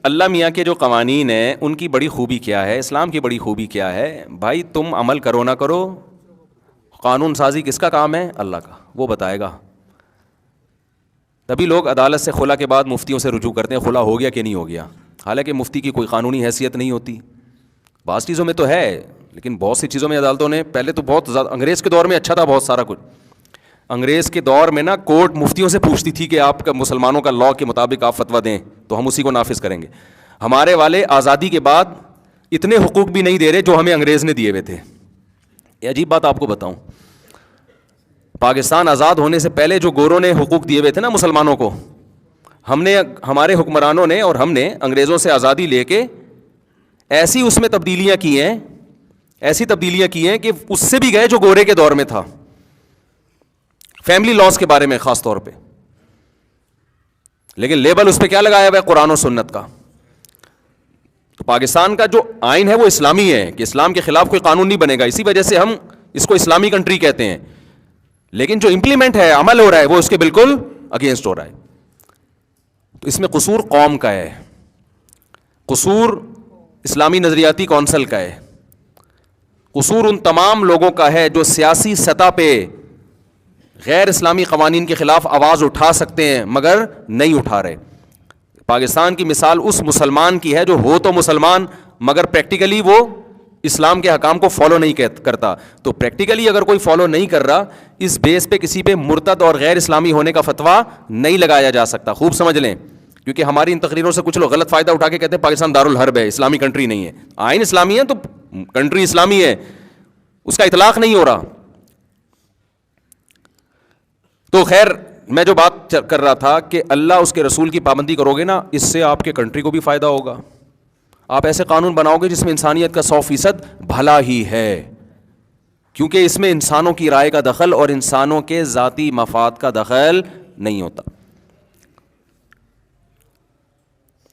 اللہ میاں کے جو قوانین ہیں ان کی بڑی خوبی کیا ہے, اسلام کی بڑی خوبی کیا ہے؟ بھائی تم عمل کرو نہ کرو, قانون سازی کس کا کام ہے؟ اللہ کا, وہ بتائے گا. تبھی لوگ عدالت سے خلا کے بعد مفتیوں سے رجوع کرتے ہیں, خلا ہو گیا کہ نہیں ہو گیا, حالانکہ مفتی کی کوئی قانونی حیثیت نہیں ہوتی. بعض چیزوں میں تو ہے, لیکن بہت سی چیزوں میں عدالتوں نے پہلے تو بہت زیادہ, انگریز کے دور میں اچھا تھا بہت سارا کچھ. انگریز کے دور میں نا کورٹ مفتیوں سے پوچھتی تھی کہ آپ کا مسلمانوں کا لاء کے مطابق آپ فتویٰ دیں تو ہم اسی کو نافذ کریں گے. ہمارے والے آزادی کے بعد اتنے حقوق بھی نہیں دے رہے جو ہمیں انگریز نے دیے ہوئے تھے. یہ عجیب بات آپ کو بتاؤں, پاکستان آزاد ہونے سے پہلے جو گوروں نے حقوق دیے ہوئے تھے نا مسلمانوں کو, ہم نے, ہمارے حکمرانوں نے اور ہم نے انگریزوں سے آزادی لے کے ایسی اس میں تبدیلیاں کی ہیں, ایسی تبدیلیاں کی ہیں کہ اس سے بھی گئے جو گورے کے دور میں تھا. فیملی لاز کے بارے میں خاص طور پہ, لیکن لیبل اس پہ کیا لگایا ہوا ہے؟ قرآن و سنت کا. تو پاکستان کا جو آئین ہے وہ اسلامی ہے کہ اسلام کے خلاف کوئی قانون نہیں بنے گا, اسی وجہ سے ہم اس کو اسلامی کنٹری کہتے ہیں. لیکن جو امپلیمنٹ ہے, عمل ہو رہا ہے, وہ اس کے بالکل اگینسٹ ہو رہا ہے. تو اس میں قصور قوم کا ہے, قصور اسلامی نظریاتی کونسل کا ہے, قصور ان تمام لوگوں کا ہے جو سیاسی سطح پہ غیر اسلامی قوانین کے خلاف آواز اٹھا سکتے ہیں مگر نہیں اٹھا رہے. پاکستان کی مثال اس مسلمان کی ہے جو ہو تو مسلمان مگر پریکٹیکلی وہ اسلام کے حکام کو فالو نہیں کرتا. تو پریکٹیکلی اگر کوئی فالو نہیں کر رہا, اس بیس پہ کسی پہ مرتد اور غیر اسلامی ہونے کا فتویٰ نہیں لگایا جا سکتا. خوب سمجھ لیں, کیونکہ ہماری ان تقریروں سے کچھ لوگ غلط فائدہ اٹھا کے کہتے ہیں پاکستان دارالحرب ہے, اسلامی کنٹری نہیں ہے. آئین اسلامی ہے تو کنٹری اسلامی ہے, اس کا اطلاق نہیں ہو رہا. تو خیر, میں جو بات کر رہا تھا کہ اللہ اس کے رسول کی پابندی کرو گے نا, اس سے آپ کے کنٹری کو بھی فائدہ ہوگا. آپ ایسے قانون بناؤ گے جس میں انسانیت کا 100% بھلا ہی ہے, کیونکہ اس میں انسانوں کی رائے کا دخل اور انسانوں کے ذاتی مفاد کا دخل نہیں ہوتا.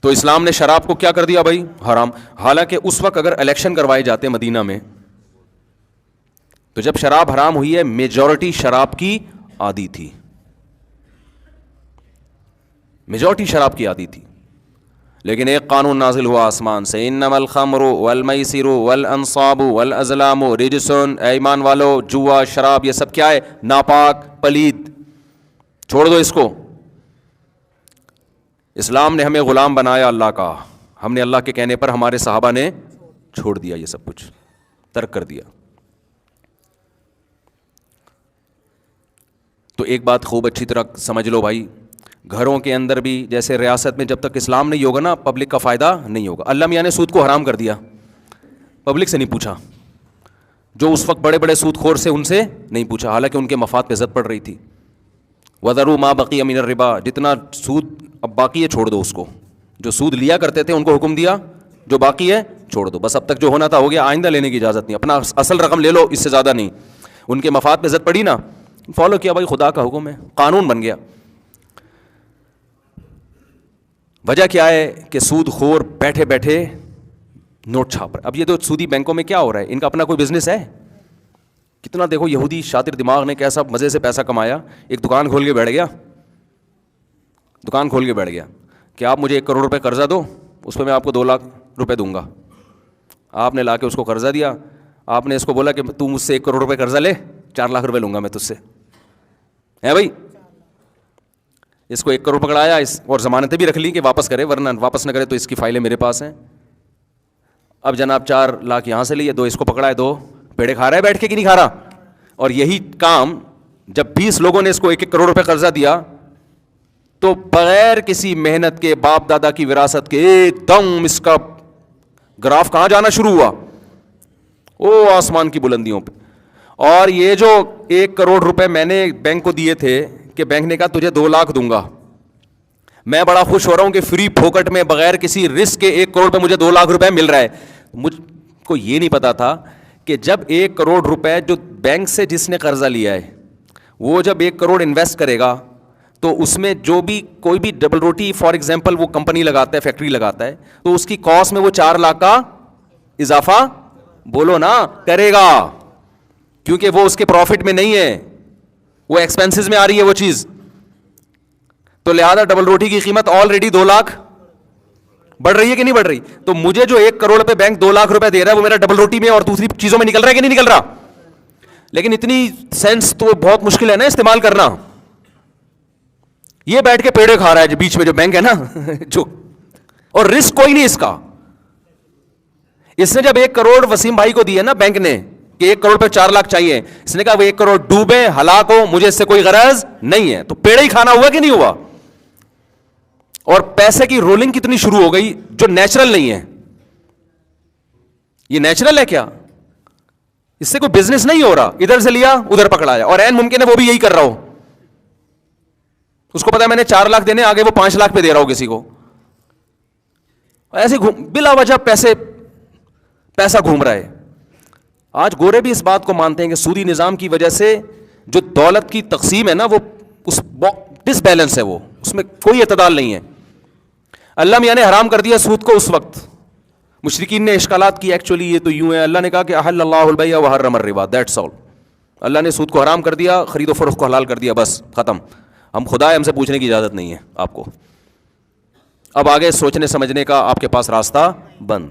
تو اسلام نے شراب کو کیا کر دیا بھائی؟ حرام. حالانکہ اس وقت اگر الیکشن کروائے جاتے مدینہ میں, تو جب شراب حرام ہوئی ہے میجورٹی شراب کی عادی تھی, میجورٹی شراب کی عادی تھی. لیکن ایک قانون نازل ہوا آسمان سے, انما الخمر والمیسر والانصاب والازلام رجس. اے ایمان والو, جوا, شراب, یہ سب کیا ہے؟ ناپاک, پلید, چھوڑ دو اس کو. اسلام نے ہمیں غلام بنایا اللہ کا, ہم نے اللہ کے کہنے پر ہمارے صحابہ نے چھوڑ دیا, یہ سب کچھ ترک کر دیا. تو ایک بات خوب اچھی طرح سمجھ لو بھائی, گھروں کے اندر بھی جیسے ریاست میں جب تک اسلام نہیں ہوگا نا, پبلک کا فائدہ نہیں ہوگا. اللہ میاں نے سود کو حرام کر دیا, پبلک سے نہیں پوچھا. جو اس وقت بڑے بڑے سود خور سے, ان سے نہیں پوچھا, حالانکہ ان کے مفاد پہ زد پڑ رہی تھی. وَذَرُوا مَا بَقِيَ مِنَ الرِّبَا, جتنا سود اب باقی ہے چھوڑ دو اس کو. جو سود لیا کرتے تھے ان کو حکم دیا جو باقی ہے چھوڑ دو, بس اب تک جو ہونا تھا ہو گیا, آئندہ لینے کی اجازت نہیں, اپنا اصل رقم لے لو, اس سے زیادہ نہیں. ان کے مفاد پہ زد پڑی نا, فالو کیا بھائی, خدا کا حکم ہے, قانون بن گیا. وجہ کیا ہے کہ سود خور بیٹھے بیٹھے نوٹ چھاپ رہے. اب یہ تو سودی بینکوں میں کیا ہو رہا ہے, ان کا اپنا کوئی بزنس ہے؟ کتنا دیکھو یہودی شاطر دماغ نے کیسا مزے سے پیسہ کمایا. ایک دکان کھول کے بیٹھ گیا, دکان کھول کے بیٹھ گیا کہ آپ مجھے 1 کروڑ روپے قرضہ دو, اس پہ میں آپ کو 2 لاکھ روپے دوں گا. آپ نے لا کے اس کو قرضہ دیا, آپ نے اس کو بولا کہ تو مجھ سے 1 کروڑ روپے قرضہ لے, 4 لاکھ روپے لوں گا میں تجھ سے, ہے بھائی. اس کو 1 کروڑ پکڑایا اور ضمانتیں بھی رکھ لی کہ واپس کرے, ورنہ واپس نہ کرے تو اس کی فائلیں میرے پاس ہیں. اب جناب 4 لاکھ یہاں سے لیے, 2 اس کو پکڑائے, 2 پیڑے کھا رہا ہے بیٹھ کے کہ نہیں کھا رہا. اور یہی کام جب 20 لوگوں نے اس کو 1-1 کروڑ روپے قرضہ دیا تو بغیر کسی محنت کے, باپ دادا کی وراثت کے, ایک دم اس کا گراف کہاں جانا شروع ہوا, او آسمان کی بلندیوں پہ. اور یہ جو 1 کروڑ روپے میں نے بینک کو دیے تھے کہ بینک نے کہا تجھے 2 لاکھ دوں گا, میں بڑا خوش ہو رہا ہوں کہ فری پھوکٹ میں بغیر کسی رسک کے 1 کروڑ پہ مجھے 2 لاکھ روپے مل رہا ہے. مجھ کو یہ نہیں پتا تھا کہ جب 1 کروڑ روپے جو بینک سے جس نے قرضہ لیا ہے وہ جب 1 کروڑ انویسٹ کرے گا تو اس میں جو بھی کوئی بھی ڈبل روٹی فار ایگزامپل وہ کمپنی لگاتا ہے, فیکٹری لگاتا ہے, تو اس کی کاسٹ میں وہ 4 لاکھ کا اضافہ بولو نا کرے گا, کیونکہ وہ اس کے پروفٹ میں نہیں ہے, وہ ایکسپینسز میں آ رہی ہے وہ چیز. تو لہذا ڈبل روٹی کی قیمت آلریڈی 2 لاکھ بڑھ رہی ہے کہ نہیں بڑھ رہی؟ تو مجھے جو 1 کروڑ پہ بینک 2 لاکھ روپے دے رہا ہے وہ میرا ڈبل روٹی میں اور دوسری چیزوں میں نکل رہا ہے کہ نہیں نکل رہا؟ لیکن اتنی سینس تو بہت مشکل ہے نا استعمال کرنا. یہ بیٹھ کے پیڑے کھا رہا ہے جو بیچ میں جو بینک ہے نا جو, اور رسک کوئی نہیں اس کا. اس نے جب 1 کروڑ وسیم بھائی کو دیا نا بینک نے کہ 1 کروڑ پہ 4 لاکھ چاہیے, اس نے کہا وہ 1 کروڑ ڈوبے ہلاک ہو, مجھے اس سے کوئی غرض نہیں ہے. تو پیڑے ہی کھانا ہوا کہ نہیں ہوا؟ اور پیسے کی رولنگ کتنی شروع ہو گئی جو نیچرل نہیں ہے. یہ نیچرل ہے کیا؟ اس سے کوئی بزنس نہیں ہو رہا, ادھر سے لیا ادھر پکڑایا, اور این ممکن ہے وہ بھی یہی کر رہا ہو. اس کو پتا ہے میں نے 4 لاکھ دینے, آگے وہ 5 لاکھ پہ دے رہا ہو کسی کو. ایسے بلا وجہ پیسہ گھوم رہا ہے. آج گورے بھی اس بات کو مانتے ہیں کہ سودی نظام کی وجہ سے جو دولت کی تقسیم ہے نا وہ اس ڈس بیلنس ہے, وہ اس میں کوئی اعتدال نہیں ہے. اللہ میاں نے حرام کر دیا سود کو اس وقت, مشرکین نے اشکالات کی ایکچولی یہ تو یوں ہے, اللہ نے کہا کہ احل اللہ البیع وحرم الربا, دیٹس آل. اللہ نے سود کو حرام کر دیا, خرید و فروخت کو حلال کر دیا, بس ختم. ہم خدا ہے, ہم سے پوچھنے کی اجازت نہیں ہے آپ کو. اب آگے سوچنے سمجھنے کا آپ کے پاس راستہ بند.